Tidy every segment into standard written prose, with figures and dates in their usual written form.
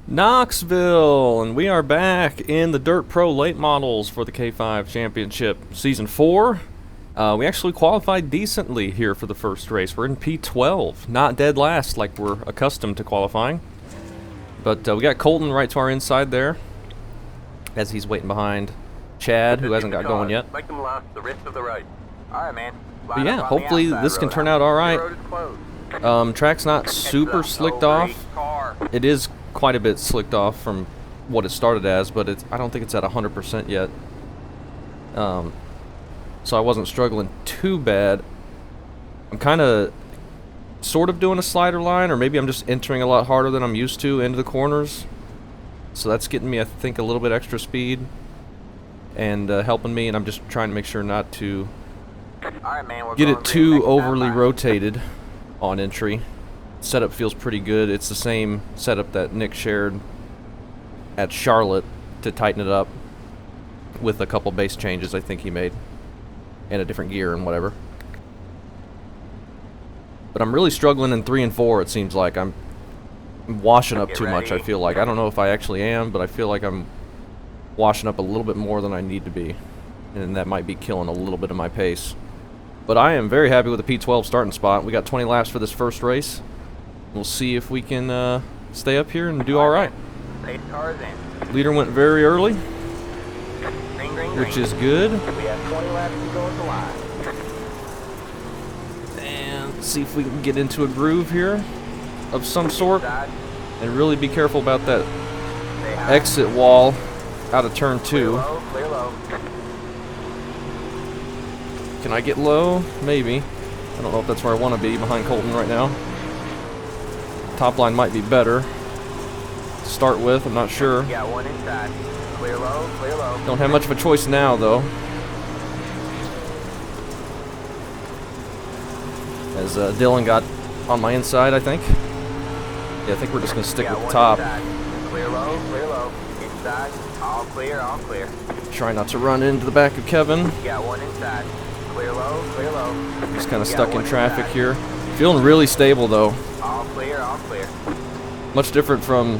Knoxville, and we are back in the Dirt Pro late models for the K5 Championship Season 4. We actually qualified decently here for the first race. We're in P12, not dead last like we're accustomed to qualifying. But we got Colton right to our inside there, as he's waiting behind Chad, who hasn't got going yet. Make them last the rest of the race. All right, man. But yeah, hopefully this can turn out all right. Track's not super slicked off. It is quite a bit slicked off from what it started as, but I don't think it's at 100% yet. So I wasn't struggling too bad. I'm kind of sort of doing a slider line, or maybe I'm just entering a lot harder than I'm used to into the corners. So that's getting me, I think, a little bit extra speed and helping me, and I'm just trying to make sure not to get it too overly rotated on entry. Setup feels pretty good. It's the same setup that Nick shared at Charlotte to tighten it up, with a couple base changes I think he made and a different gear and whatever. But I'm really struggling in 3 and 4. It seems like I'm washing up too much. I feel like, I don't know if I actually am, but I feel like I'm washing up a little bit more than I need to be, and that might be killing a little bit of my pace. But I am very happy with the P12 starting spot. We got 20 laps for this first race. We'll see if we can stay up here and do all right. Leader went very early, which is good. We have 20 laps to go at the line. And see if we can get into a groove here of some sort, and really be careful about that exit wall out of turn 2. Clear low. Can I get low? Maybe. I don't know if that's where I want to be, behind Colton right now. Top line might be better to start with, I'm not sure. Got one inside. Clear low, clear low. Don't have much of a choice now, though, as Dylan got on my inside, I think. Yeah, I think we're just going to stick with the top. Clear low, inside, all clear, all clear. Try not to run into the back of Kevin. Got one inside. Clear low. Just kind of stuck in traffic here. Feeling really stable, though. All clear, all clear. Much different from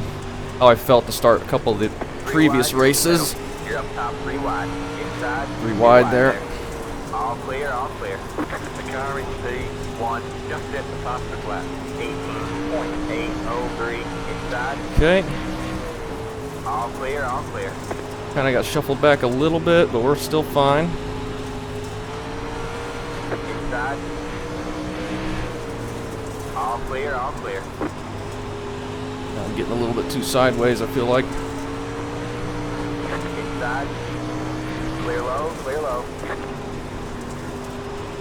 how I felt to start a couple of the previous races. You're up top, 3 wide. Inside. 3 wide there. All clear, all clear. The car in C1 just at the fastest lap. 18.803 inside. Okay. All clear, all clear. Kind of got shuffled back a little bit, but we're still fine. Inside. All clear, all clear. I'm getting a little bit too sideways, I feel like. Inside. Clear low, clear low.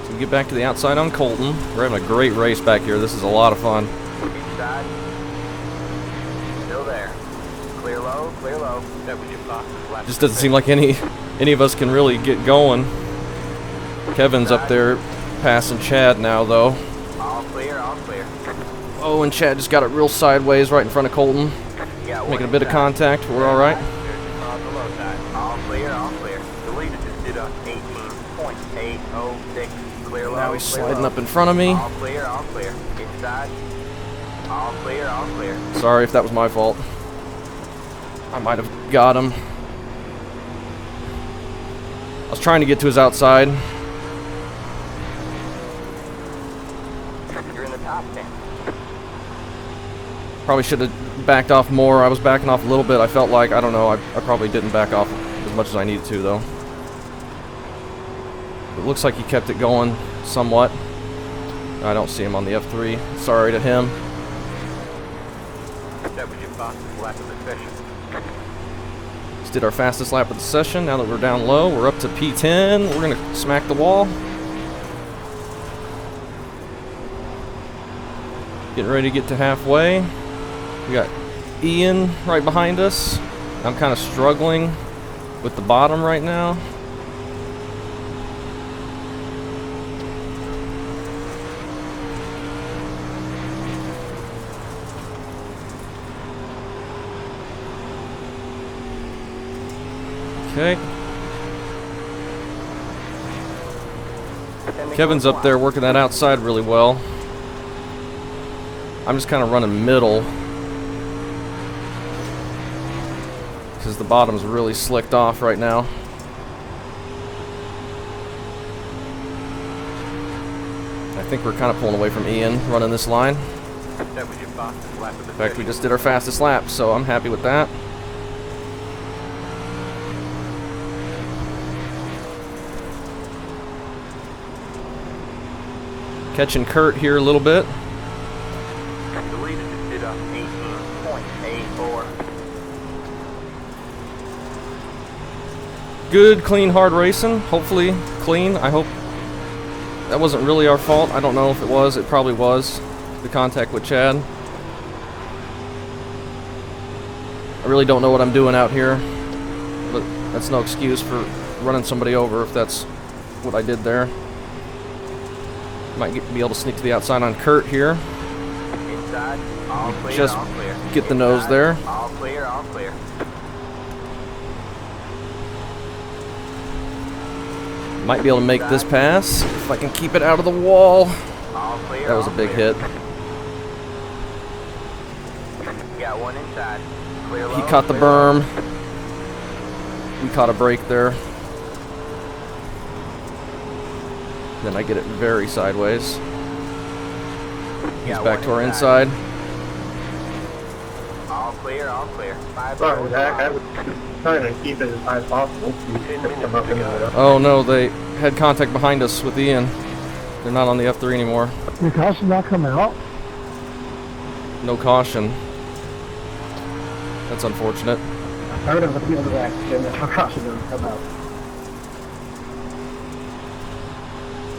So we get back to the outside on Colton. We're having a great race back here. This is a lot of fun. Inside. Still there. Clear low, clear low. That was your fastest lap. Just doesn't seem like any of us can really get going. Kevin's up there passing Chad now, though. All clear, all clear. Oh, and Chad just got it real sideways right in front of Colton. Making a bit of contact. We're all right. All clear, all clear. The leader just did a 18.806. Clear low. Now he's sliding up in front of me. All clear, all clear. Inside. All clear, all clear. Sorry if that was my fault. I might have got him. I was trying to get to his outside. You're in the top 10. Probably should have backed off more. I was backing off a little bit. I felt like, I don't know, I probably didn't back off as much as I needed to, though. It looks like he kept it going somewhat. I don't see him on the F3. Sorry to him. That was your fastest lap of the session. Just did our fastest lap of the session. Now that we're down low, we're up to P10. We're going to smack the wall. Getting ready to get to halfway. We got Ian right behind us. I'm kind of struggling with the bottom right now. Okay. Kevin's up there working that outside really well. I'm just kind of running middle. because the bottom's really slicked off right now. I think we're kind of pulling away from Ian running this line. That was your fastest lap of the In fact, we session. just did our fastest lap, so I'm happy with that. Catching Kurt here a little bit. The leader just did a 18.84. Good, clean, hard racing. Hopefully clean. I hope that wasn't really our fault. I don't know if it was. It probably was. The contact with Chad. I really don't know what I'm doing out here, but that's no excuse for running somebody over if that's what I did there. Might be able to sneak to the outside on Kurt here. Inside, all clear, Just all clear. get the nose there. All clear, all clear. Might be able to make this pass if I can keep it out of the wall. All clear. That was a all big clear. hit. Got one inside. Clear He low, caught the clear low. berm. We caught a break there. Then I get it very sideways. He's Got back one to our inside. All clear, all clear. Sorry, Zach. I was trying to keep it as high as possible. Come up and Oh no, they had contact behind us with Ian. They're not on the F3 anymore. Your caution not come out? No caution. That's unfortunate. I heard of the field of accident. Your caution doesn't come out.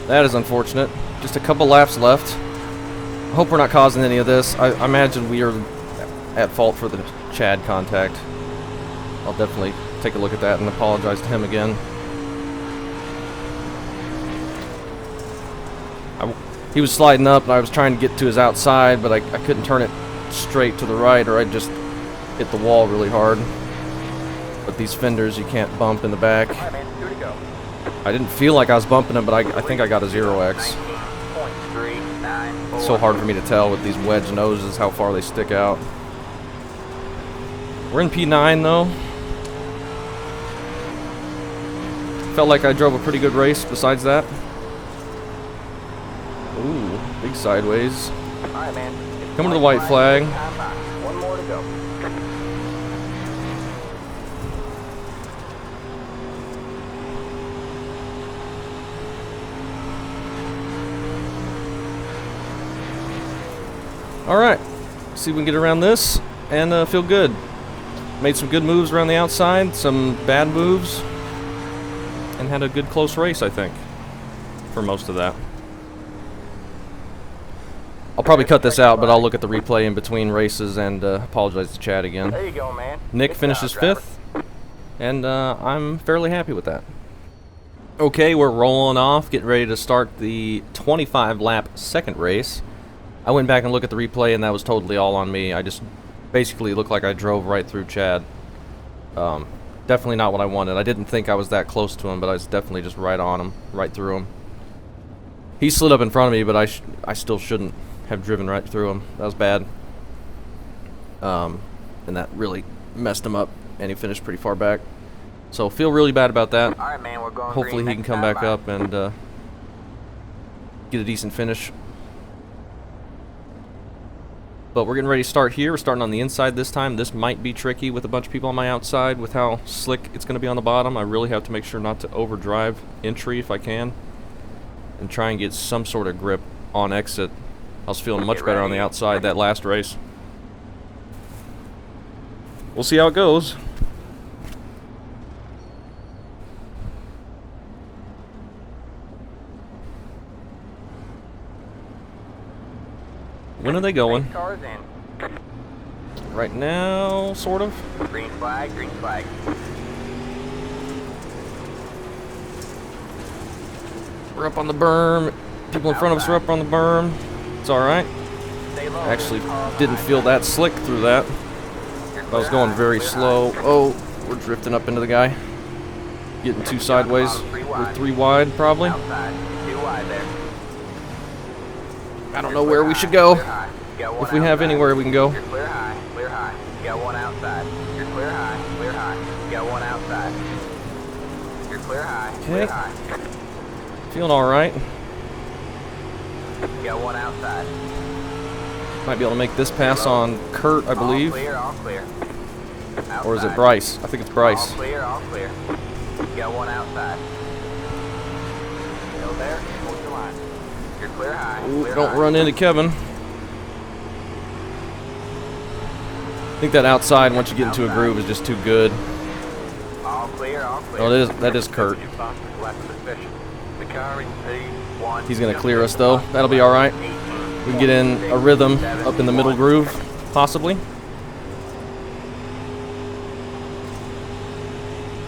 That is unfortunate. Just a couple laps left. I hope we're not causing any of this. I imagine we are at fault for the Chad contact. I'll definitely take a look at that and apologize to him again. He was sliding up and I was trying to get to his outside, but I couldn't turn it straight to the right or I'd just hit the wall really hard. But these fenders you can't bump in the back. All right, man, 2 to go. I didn't feel like I was bumping him, but I think I got a 0x. 19.394. It's so hard for me to tell with these wedge noses how far they stick out. We're in P9 though. Felt like I drove a pretty good race besides that. Ooh, big sideways. All right, man. It's Coming to the white flag. Time by. One more to go. Alright, see if we can get around this and feel good. Made some good moves around the outside, some bad moves, and had a good close race, I think, for most of that. I'll probably cut this out, but I'll look at the replay in between races and apologize to Chad again. There you go, man. Nick Good finishes job, driver. 5th, and I'm fairly happy with that. Okay, we're rolling off, getting ready to start the 25-lap second race. I went back and looked at the replay, and that was totally all on me. I just basically looked like I drove right through Chad. Definitely not what I wanted. I didn't think I was that close to him, but I was definitely just right on him, right through him. He slid up in front of me, but I still shouldn't have driven right through him. That was bad. And that really messed him up, and he finished pretty far back. So feel really bad about that. All right, man. We're going Hopefully green he can next come time back by. up and get a decent finish. But we're getting ready to start here. We're starting on the inside this time. This might be tricky with a bunch of people on my outside with how slick it's going to be on the bottom. I really have to make sure not to overdrive entry if I can, and try and get some sort of grip on exit. I was feeling much better on the outside that last race. We'll see how it goes. When are they going? Race cars in. Right now, sort of. Green flag, green flag. We're up on the berm. People in front of us are up on the berm. It's alright. Stay low. Actually, didn't feel that slick through that. I was going very slow. Oh, we're drifting up into the guy. Getting too sideways. We're 3 wide, probably. Outside. 2 wide there. I don't know where we should go. Clear high. You got one If we have outside. anywhere we can go. You're clear high, clear high. You got one outside. outside. You're clear high, clear high. You got one outside. You're clear high, clear Okay. high. Feeling all right. You got one outside. Might be able to make this pass on Kurt, I believe. All clear, all clear. Or is it Outside. Bryce? I think it's Bryce. All clear, all clear. You got one outside. Still there? Hold your line. You're clear high, Ooh, clear don't high. run into Kevin. I think that outside, once you get into a groove, is just too good. All clear, all clear. Oh, that is Kurt. The car in P1. He's gonna clear us though. That'll be all right. We can get in a rhythm up in the middle groove, possibly.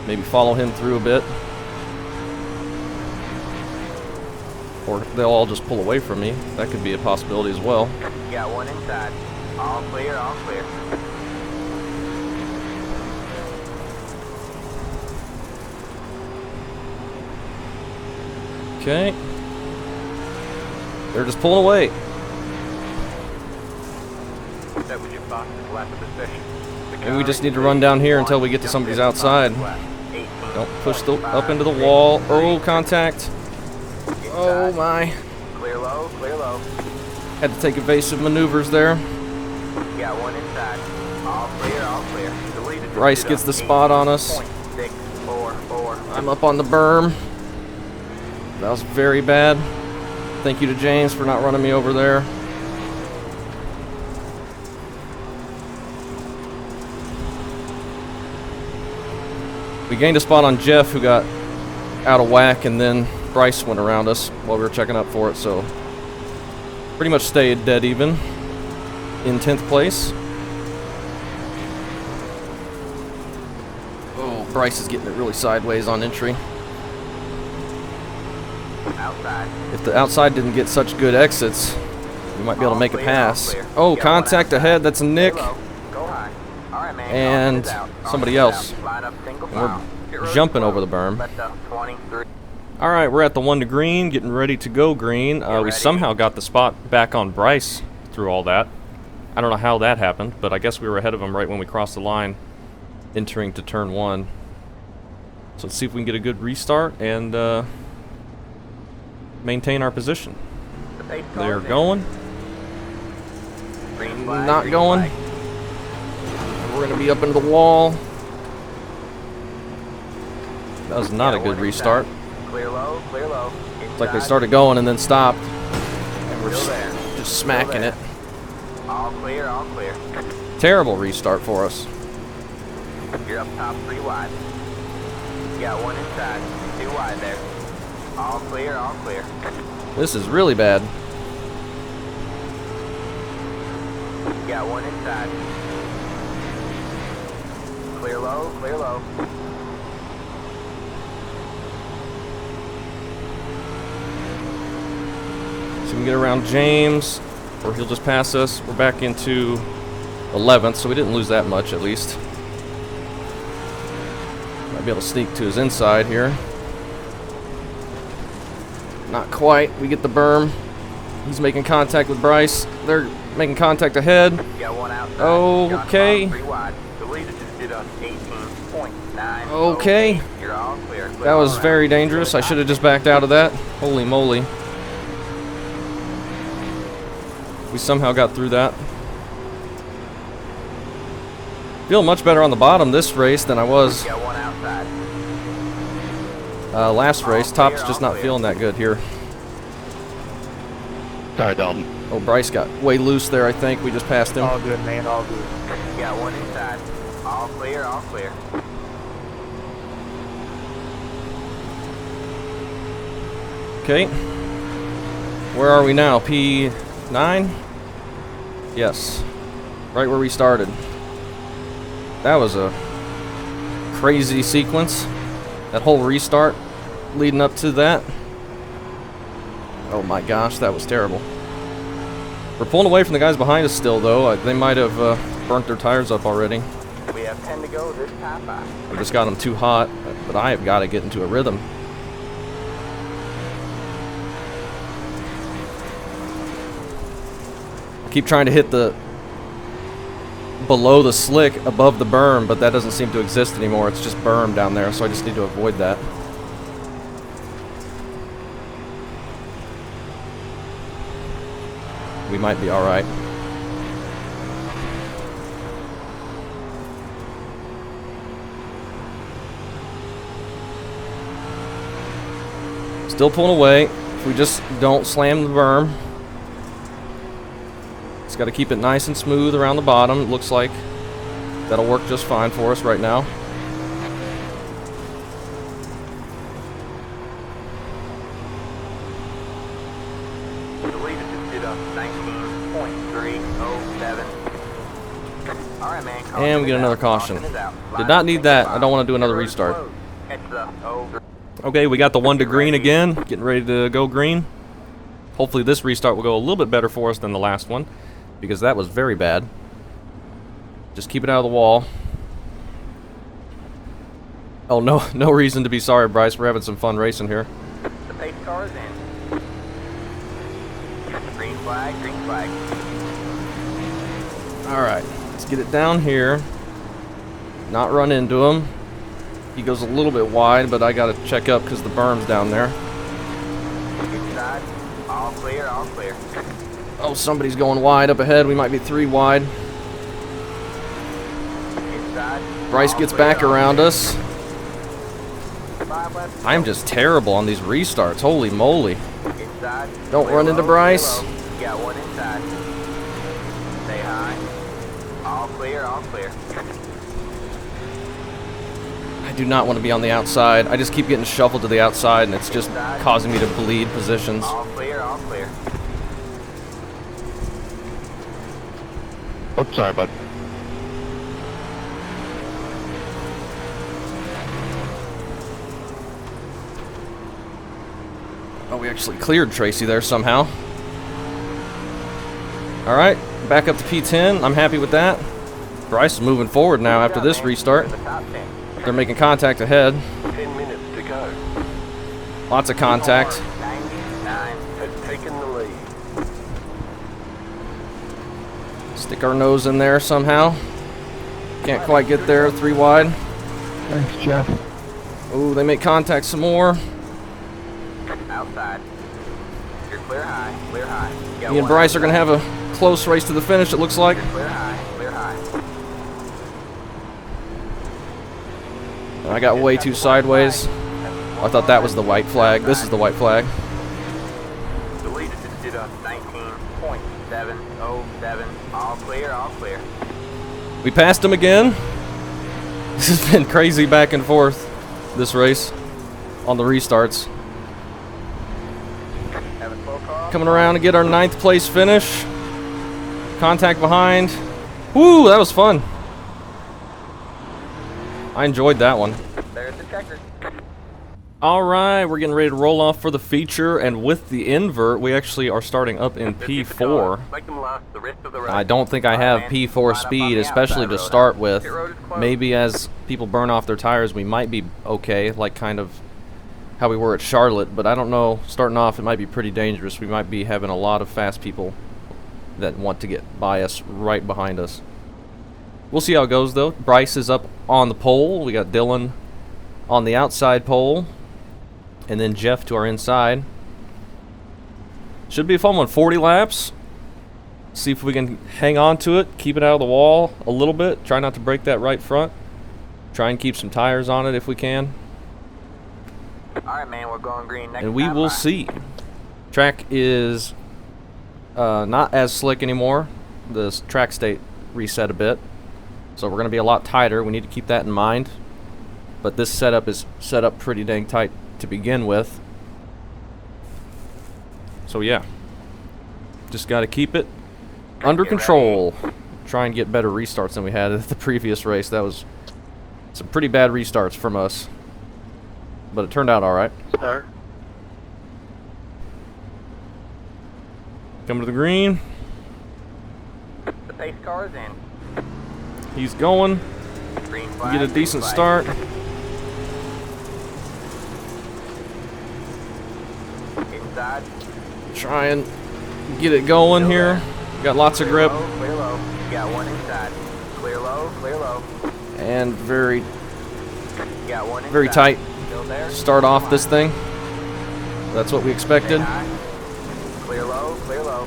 Maybe follow him through a bit. Or they'll all just pull away from me. That could be a possibility as well. You got one inside. All clear, all clear. Okay. They're just pulling away. That was your fastest lap of the session. And we just need to run down here until we get to somebody's outside. Don't push up into the wall. Oh, contact. Oh my. Clear low, clear low. Had to take evasive maneuvers there. You got one inside. All clear, all clear. Deleted. Bryce gets the spot on us. 0.644. I'm up on the berm. That was very bad. Thank you to James for not running me over there. We gained a spot on Jeff, who got out of whack, and then Bryce went around us while we were checking up for it, so pretty much stayed dead even in 10th place. Oh, Bryce is getting it really sideways on entry. Outside. If the outside didn't get such good exits, we might be able to make a pass. Oh, contact ahead. That's Nick. Go high. All right, man. And somebody else. Line up single And we're file. Get ready jumping to over the close. berm. Let the 23. All right, we're at the 1 to green, getting ready to go green. We ready? somehow got the spot back on Bryce through all that. I don't know how that happened, but I guess we were ahead of him right when we crossed the line, entering to turn 1. So let's see if we can get a good restart and maintain our position. The pace car They're is in. going. Green flag, Not green going. flag. We're going to be up into the wall. That was not a Yeah, good one restart. inside. Clear low, clear low. It's like they Inside. started going and then stopped. And we're Still there. just smacking there. it. All clear, all clear. Terrible restart for us. You're up top 3 wide. You got one inside. 2 wide there. All clear, all clear. This is really bad. You got one inside. Clear low, clear low. So we can get around James, or he'll just pass us. We're back into 11th, so we didn't lose that much at least. Might be able to sneak to his inside here. Not quite. We get the berm. He's making contact with Bryce. They're making contact ahead. You got one outside. Oh, Got okay. 3 wide. The leader just did us 18.9. Okay. You're all clear. Clear That was all very around. dangerous. I should have just backed out of that. Holy moly. We somehow got through that. Feel much better on the bottom this race than I was You got one outside. last race. All Top's clear, just all not clear. feeling that good here. Sorry, Dalton. Oh, Bryce got way loose there, I think. We just passed him. All good, man. All good. You got one inside. All clear, all clear. Okay. Where are we now? P9? Yes. Right where we started. That was a crazy sequence. That whole restart leading up to that. Oh my gosh, that was terrible. We're pulling away from the guys behind us still, though. They might have burnt their tires up already. We have 10 to go this time by. We just got them too hot, but I have got to get into a rhythm. Keep trying to hit the below the slick above the berm, but that doesn't seem to exist anymore. It's just berm down there, so I just need to avoid that. We might be alright. Still pulling away. If we just don't slam the berm. Just got to keep it nice and smooth around the bottom. It looks like that'll work just fine for us right now. And we get another caution. Did not need that. I don't want to do another restart. Okay, we got the 1 to green again. Getting ready to go green. Hopefully this restart will go a little bit better for us than the last one, because that was very bad. Just keep it out of the wall. Oh, no reason to be sorry, Bryce. We're having some fun racing here. The pace car is in. Green flag, green flag. Alright, let's get it down here. Not run into him. He goes a little bit wide, but I gotta check up because the berm's down there. Inside, all clear, all clear. Oh, somebody's going wide up ahead. We might be 3 wide. Inside, Bryce all gets clear, back all around clear. us. 5 left. I'm just terrible on these restarts. Holy moly. Inside. Don't Clear run into low, Bryce. clear low. You got one inside. Stay high. All clear, all clear. I do not want to be on the outside. I just keep getting shuffled to the outside, and it's just causing me to bleed positions. All clear, all clear. Oh, sorry, bud. Oh, we actually cleared Tracy there somehow. Alright, back up to P10. I'm happy with that. Bryce is moving forward now after this restart. The top 10. They're making contact ahead. 10 minutes to go. Lots of contact. 99. Has taken the lead. Stick our nose in there somehow. Can't quite get there. 3 wide. Thanks, Jeff. Oh, they make contact some more. Outside. You're clear high, clear high. You got Me and one Bryce are going to outside. have a close race to the finish, it looks like. Clear high, clear high. I got way too sideways. I thought that was the white flag. This is the white flag. The lead is just 19.707. All clear, all clear. We passed him again. This has been crazy back and forth, this race, on the restarts. Have a slow car. Coming around to get our 9th place finish. Contact behind. Woo, that was fun. I enjoyed that one. There's the checker. Alright, we're getting ready to roll off for the feature, and with the invert, we actually are starting up in P4. Make them last the rest of the I don't think I have P4 speed, especially to start with. Maybe as people burn off their tires, we might be okay, like kind of how we were at Charlotte, but I don't know. Starting off, it might be pretty dangerous. We might be having a lot of fast people that want to get by us right behind us. We'll see how it goes, though. Bryce is up on the pole. We got Dylan on the outside pole, and then Jeff to our inside. Should be a fun one. 40 laps. See if we can hang on to it, keep it out of the wall a little bit. Try not to break that right front. Try and keep some tires on it if we can. Alright, man, we're going green next And we time will by. see. Track is not as slick anymore. The track state reset a bit. So we're going to be a lot tighter. We need to keep that in mind. But this setup is set up pretty dang tight to begin with. So yeah. Just got to keep it under control. Try and get better restarts than we had at the previous race. That was some pretty bad restarts from us. But it turned out alright. Sir. Coming to the green. The pace car is in. He's going. Green flag, Get a green decent flag. start. Inside. Try and get it going here. Got lots of grip. Clear low, clear low. You got one inside. Clear low, clear low. And very, You got one inside. very tight. Still there. Start off this thing. That's what we expected. Stay high. Clear low, clear low.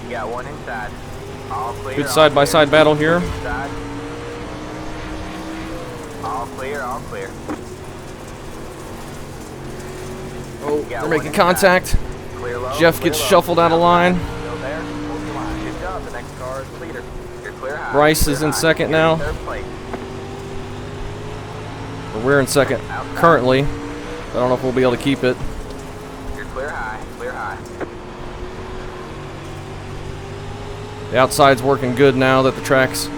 You got one inside. All clear. Good all side-by-side clear. battle here. Inside. All clear, all clear. Oh, You got they're one making inside. contact. Clear low, Jeff clear gets low. shuffled out of line. Still there. Hold your line. Good job. The next car is leader. You're clear high. Bryce Clear is in high. second You're now. in third place. We're in second currently. I don't know if we'll be able to keep it. You're clear high. Clear high. The outside's working good now that the track's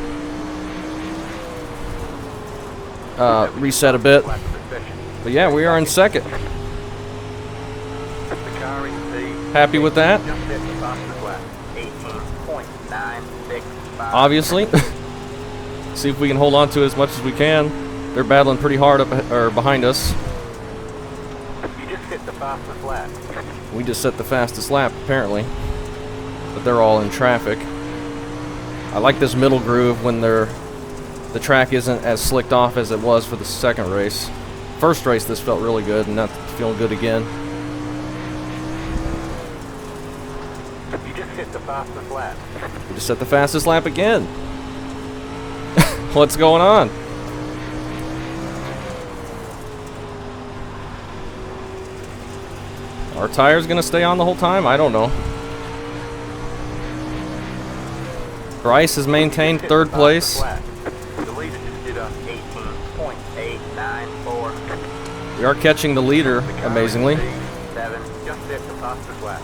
reset a bit. Left position. But yeah, we are in second. The car in the Happy with that, just hit the fastest lap. 18.965. obviously. See if we can hold on to it as much as we can. They're battling pretty hard up or behind us. You just hit the fastest lap. We just set the fastest lap apparently, but they're all in traffic. I like this middle groove when the track isn't as slicked off as it was for the second race. First race this felt really good, and that's feeling good again. You just hit the fastest lap. We just set the fastest lap again. What's going on? Our tire's gonna stay on the whole time? I don't know. Bryce has maintained third place. The leader just did a 18.894. We are catching the leader, amazingly. P7 just hit the fastest lap.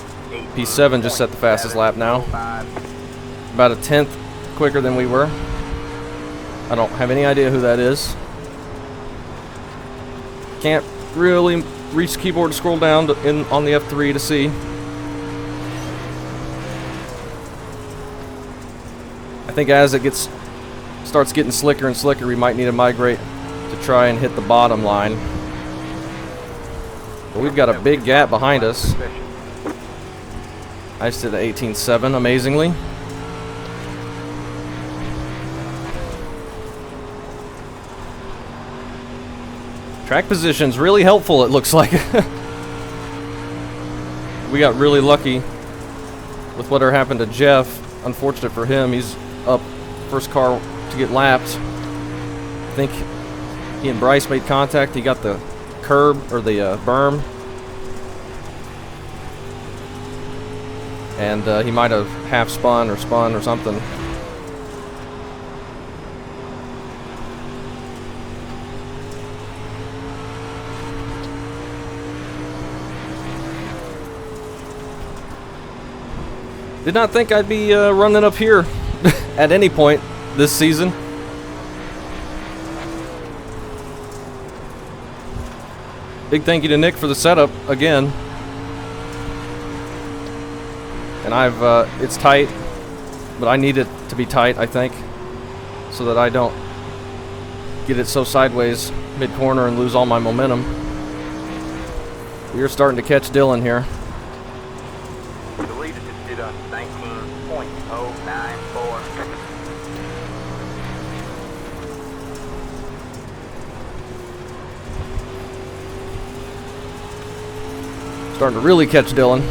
P7 just set the fastest lap now. 18.705. About a tenth quicker than we were. I don't have any idea who that is. Can't really reach the keyboard to scroll down on the F3 to see. I think as it starts getting slicker and slicker, we might need to migrate to try and hit the bottom line. But we've got a big gap behind us. I just did an 18.7, amazingly. Track position's really helpful, it looks like. We got really lucky with whatever happened to Jeff. Unfortunate for him, he's up first car to get lapped. I think he and Bryce made contact. He got the curb or the berm, and he might have half spun or something. Did not think I'd be running up here at any point this season. Big thank you to Nick for the setup again. And it's tight, but I need it to be tight, I think, so that I don't get it so sideways mid-corner and lose all my momentum. We are starting to catch Dylan here. The leader just did a 19.094. Starting to really catch Dylan.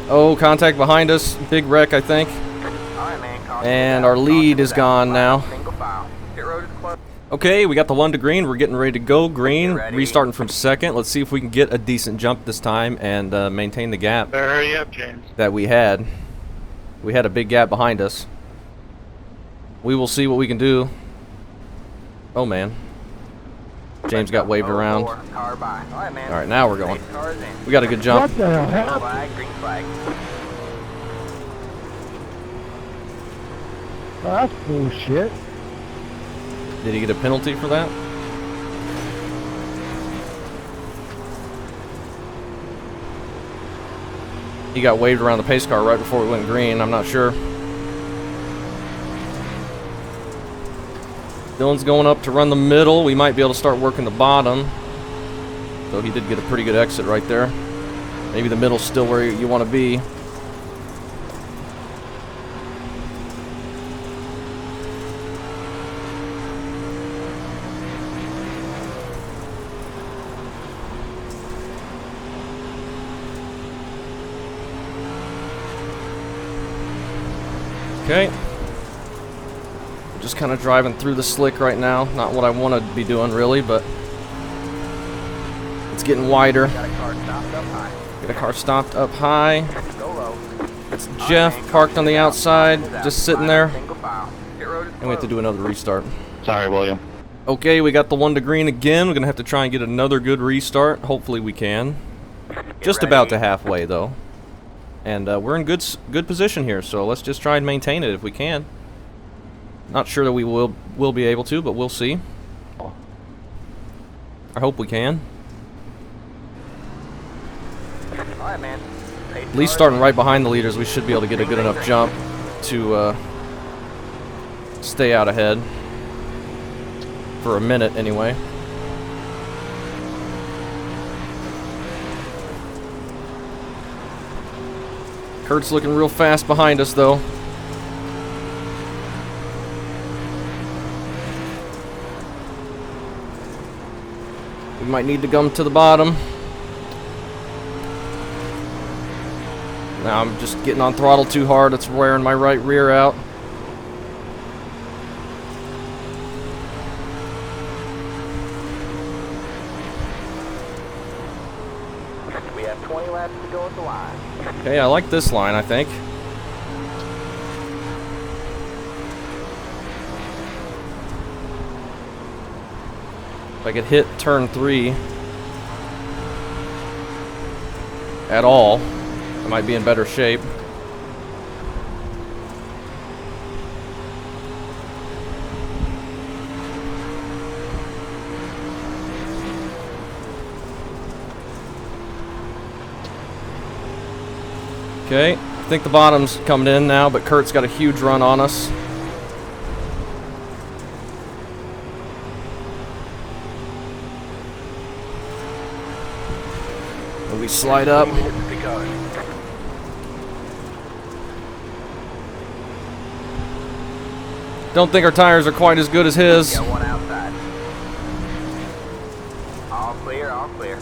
Oh, contact behind us. Big wreck, I think. All right, man. Caution And out. our lead Caution is out. gone now. Single file. Pit road is closed. Okay, we got the one to green. We're getting ready to go green. Get ready. Restarting from second. Let's see if we can get a decent jump this time and maintain the gap Better hurry up, James. that we had. We had a big gap behind us. We will see what we can do. Oh, man. James got waved around. Car by. All right, man. All right, now we're going. Race cars in. We got a good jump. What the hell happened? Flag, green flag. Oh, that's bullshit. Did he get a penalty for that? He got waved around the pace car right before we went green. I'm not sure. Dylan's going up to run the middle. We might be able to start working the bottom. Though he did get a pretty good exit right there. Maybe the middle's still where you want to be. Okay. Just kind of driving through the slick right now. Not what I want to be doing really, but it's getting wider. Got a car stopped up high. Get a car stopped up high. Go low. It's Jeff parked on the outside, just sitting there. Single file. Pit road is And we have to do another restart. Sorry, William. Okay, we got the 1 to green again. We're going to have to try and get another good restart. Hopefully we can. Just about to halfway though. And we're in good position here, so let's just try and maintain it if we can. Not sure that we will be able to, but we'll see. I hope we can. Alright, man. At least starting right behind the leaders, we should be able to get a good enough jump to stay out ahead. For a minute, anyway. Kurt's looking real fast behind us, though. We might need to come to the bottom. Now I'm just getting on throttle too hard. It's wearing my right rear out. We have 20 laps to go at the line. Okay, I like this line, I think. If I could hit turn 3 at all, I might be in better shape. Okay, I think the bottom's coming in now, but Kurt's got a huge run on us. And we slide up. Don't think our tires are quite as good as his. Got one outside. All clear, all clear.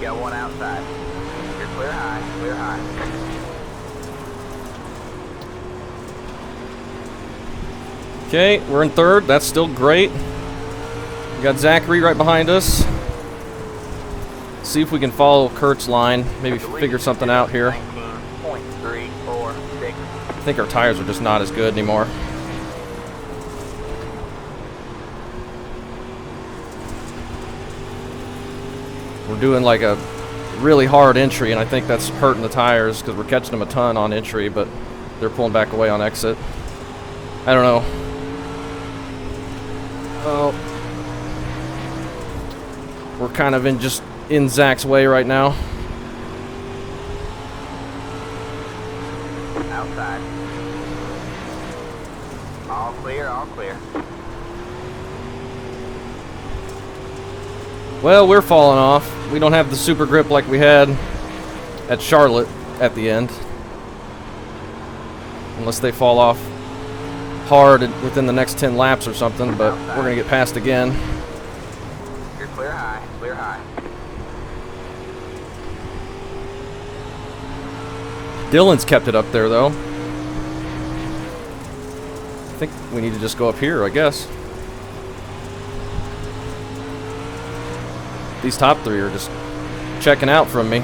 Got one outside. You're clear high, clear high. Okay, we're in third. That's still great. We got Zachary right behind us. See if we can follow Kurt's line. Maybe figure something out here. 19.346. I think our tires are just not as good anymore. We're doing like a really hard entry, and I think that's hurting the tires because we're catching them a ton on entry, but they're pulling back away on exit. I don't know. Oh, we're kind of in Zach's way right now. Outside. All clear, all clear. Well, we're falling off. We don't have the super grip like we had at Charlotte at the end. Unless they fall off hard within the next 10 laps or something, but we're going to get past again. You're clear high, clear high. Dylan's kept it up there, though. I think we need to just go up here, I guess. These top three are just checking out from me.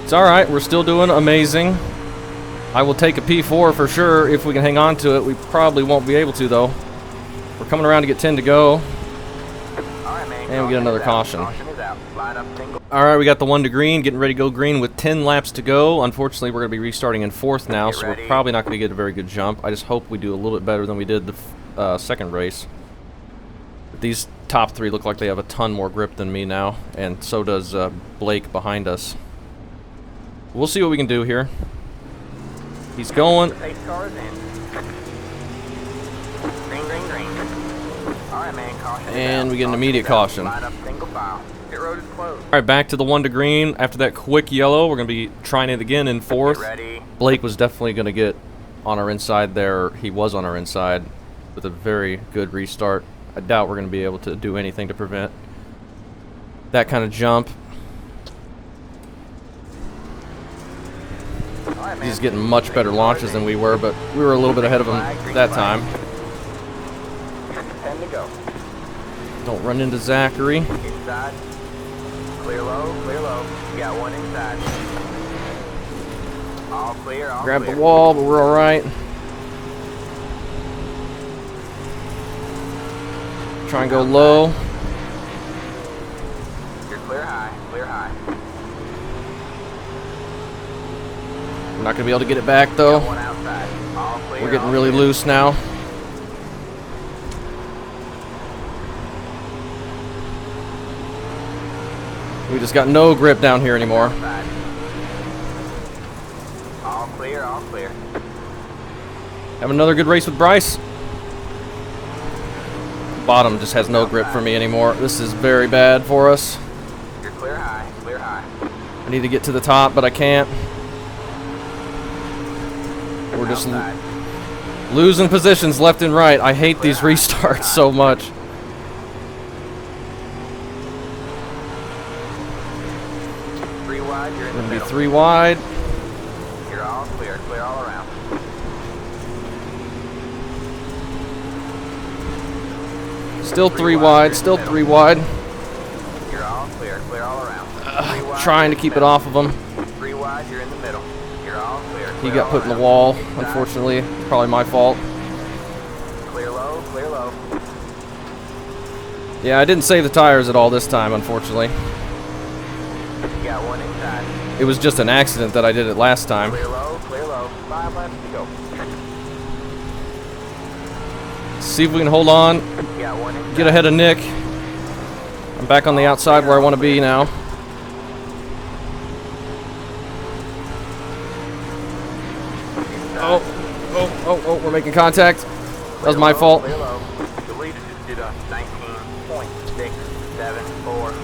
It's alright, we're still doing amazing. I will take a P4 for sure if we can hang on to it. We probably won't be able to, though. We're coming around to get 10 to go. Alright, man. And we get another caution. Caution is out. Line up single. Alright, we got the 1 to green, getting ready to go green with 10 laps to go. Unfortunately, we're going to be restarting in 4th now, so we're probably not going to get a very good jump. I just hope we do a little bit better than we did the second race. These top three look like they have a ton more grip than me now, and so does Blake behind us. We'll see what we can do here. He's going. Pace cars in. Green, green, green. All right, man. Caution. And we get an immediate caution. Line up single file. Pit road is closed. All right, back to the 1 to green. After that quick yellow, we're going to be trying it again in 4th. Get ready. Blake was definitely going to get on our inside there. He was on our inside with a very good restart. I doubt we're going to be able to do anything to prevent that kind of jump. All right, man. He's getting much better launches than we were, but we were a little bit ahead of him that time. 10 to go. Don't run into Zachary. Inside. Clear low, clear low. You got one inside. All clear, all Grab clear. the wall, but we're all right. Try and go low. You're clear high, clear high. We're not going to be able to get it back, though. Got one outside. All clear, We're getting all really clear. loose now. We just got no grip down here anymore. Outside. All clear, all clear. Have another good race with Bryce. Bottom just has no grip for me anymore. This is very bad for us. You're clear high, clear high. I need to get to the top, but I can't. We're just Outside. losing positions left and right. I hate these restarts so much. Three wide, you're in We're the going to be middle. 3 wide. You're all clear, clear all around. Still 3 wide, still 3 wide. You're all clear, clear all around. Three wide, Trying you're to in keep the it off of him. middle. 3 wide, you're in the middle. You're all clear. He clear got all put in the around. wall, Inside. unfortunately. It's probably my fault. Clear low, clear low. Yeah, I didn't save the tires at all this time, unfortunately. You got one inside. It was just an accident that I did it last time. Clear low, clear low. 5 laps to go. See if we can hold on, You got one inside. get ahead of Nick. I'm back on the outside where I want to be now. Oh, we're making contact. That was my fault. Clear low. The lead is just did a 19.674.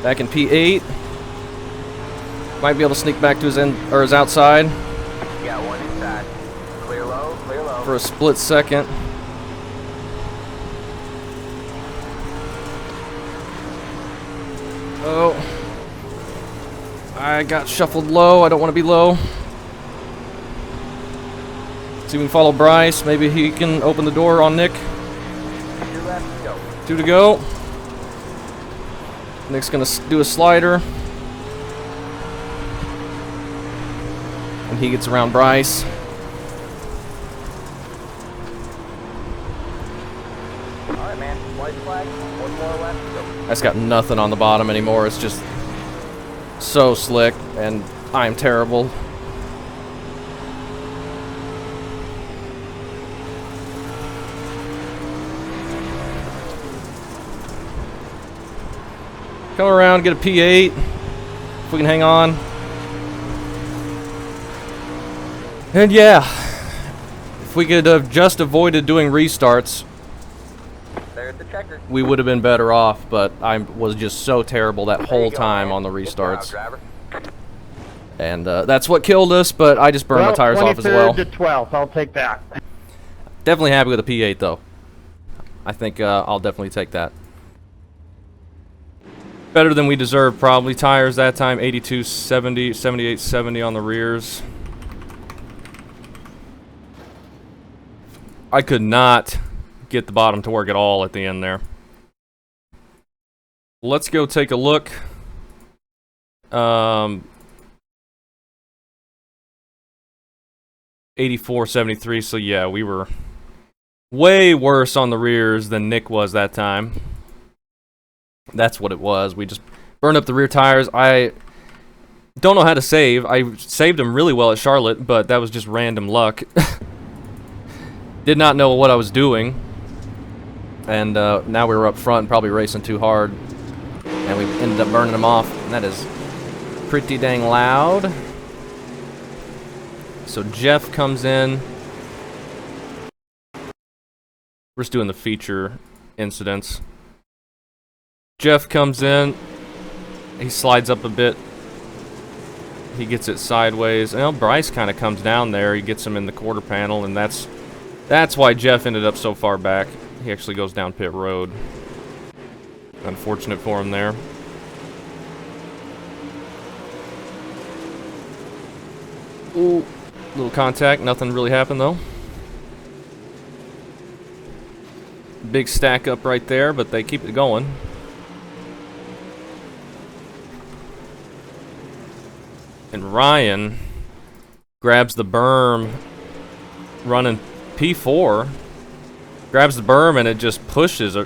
Back in P8. Might be able to sneak back to his end or his outside You got one inside. Clear low, clear low. for a split second. Oh. I got shuffled low. I don't want to be low. See if we can follow Bryce. Maybe he can open the door on Nick. 2 laps to go. 2 to go. Nick's going to do a slider. And he gets around Bryce. All right, man. White flag. 1 more lap to go. That's got nothing on the bottom anymore. It's just so slick, and I'm terrible. Come around, get a P8. If we can hang on. And yeah, if we could have just avoided doing restarts, There's the checker. we would have been better off, but I was just so terrible that There whole you go, time man. on the Good job, restarts. driver. And that's what killed us, but I just burned my tires off as well. 23rd to 12th. I'll take that. Definitely happy with a P8, though. I think I'll definitely take that. Better than we deserved, probably. Tires that time, 82-70, 78-70 on the rears. I could not get the bottom to work at all at the end there. Let's go take a look. 84-73, so yeah, we were way worse on the rears than Nick was that time. That's what it was. We just burned up the rear tires. I Don't know how to save. I saved him really well at Charlotte, but that was just random luck. Did not know what I was doing. And now we were up front, probably racing too hard. And we ended up burning him off. And that is pretty dang loud. So Jeff comes in. We're just doing the feature incidents. Jeff comes in. He slides up a bit. He gets it sideways. Well, Bryce kind of comes down there. He gets him in the quarter panel, and that's why Jeff ended up so far back. He actually goes down pit road. Unfortunate for him there. Ooh, little contact. Nothing really happened, though. Big stack up right there, but they keep it going. And Ryan grabs the berm, running P4, grabs the berm and it just pushes. I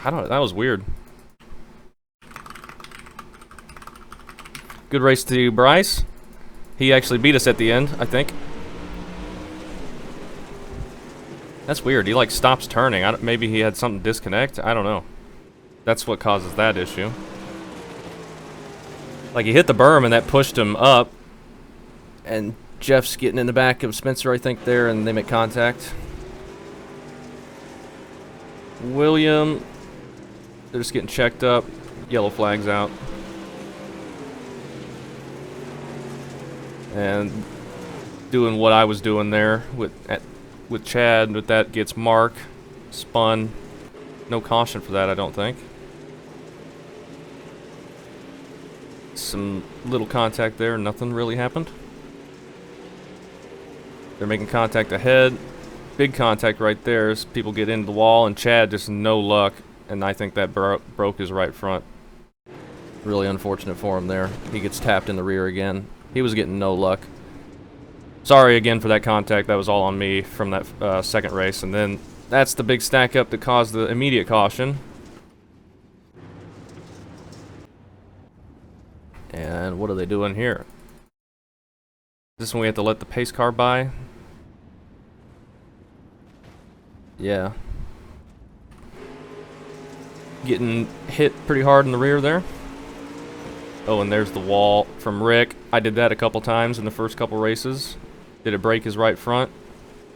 don't know, that was weird. Good race to Bryce. He actually beat us at the end, I think. That's weird. He like stops turning. Maybe he had something disconnect. I don't know. That's what causes that issue. Like, he hit the berm, and that pushed him up. And Jeff's getting in the back of Spencer, I think, there, and they make contact. William, they're just getting checked up. Yellow flag's out. And doing what I was doing there with Chad, but that gets Mark. Spun. No caution for that, I don't think. Some little contact there, nothing really happened. They're making contact ahead. Big contact right there as people get into the wall, and Chad just no luck, and I think that broke his right front. Really unfortunate for him there. He gets tapped in the rear again. He was getting no luck. Sorry again for that contact. That was all on me from that second race, and then that's the big stack up that caused the immediate caution. And what are they doing here? Is this when we have to let the pace car by? Yeah. Getting hit pretty hard in the rear there. Oh, and there's the wall from Rick. I did that a couple times in the first couple races. Did it break his right front?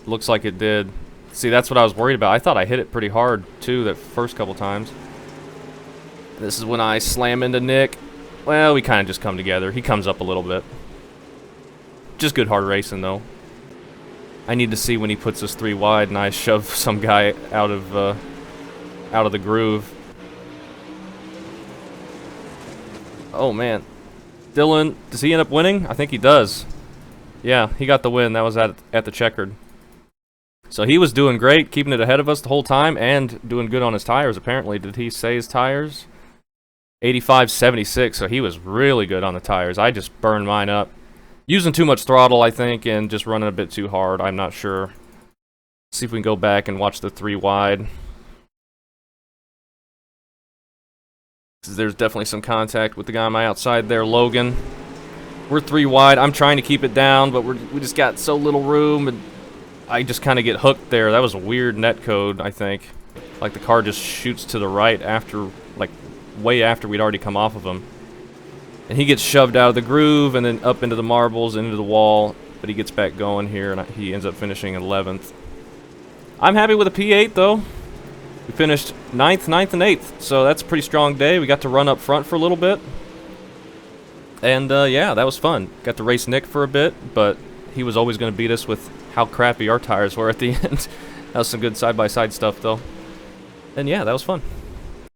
Looks like it did. See, that's what I was worried about. I thought I hit it pretty hard, too, that first couple times. This is when I slam into Nick. Well, we kind of just come together. He comes up a little bit. Just good hard racing, though. I need to see when he puts us 3 wide and I shove some guy out of the groove. Oh, man. Dylan, does he end up winning? I think he does. Yeah, he got the win. That was at the Checkered. So he was doing great, keeping it ahead of us the whole time, and doing good on his tires, apparently. Did he say his tires? 85/76, so he was really good on the tires. I just burned mine up. Using too much throttle, I think, and just running a bit too hard. I'm not sure. See if we can go back and watch the 3 wide. There's definitely some contact with the guy on my outside there, Logan. We're 3 wide. I'm trying to keep it down, but we just got so little room, and I just kind of get hooked there. That was a weird net code, I think. Like the car just shoots to the right after, like, way after we'd already come off of him. And he gets shoved out of the groove and then up into the marbles and into the wall, but he gets back going here, and he ends up finishing 11th. I'm happy with a P8, though. We finished 9th, and 8th, so that's a pretty strong day. We got to run up front for a little bit. And, yeah, that was fun. Got to race Nick for a bit, but he was always going to beat us with how crappy our tires were at the end. That was some good side-by-side stuff, though. And, yeah, that was fun.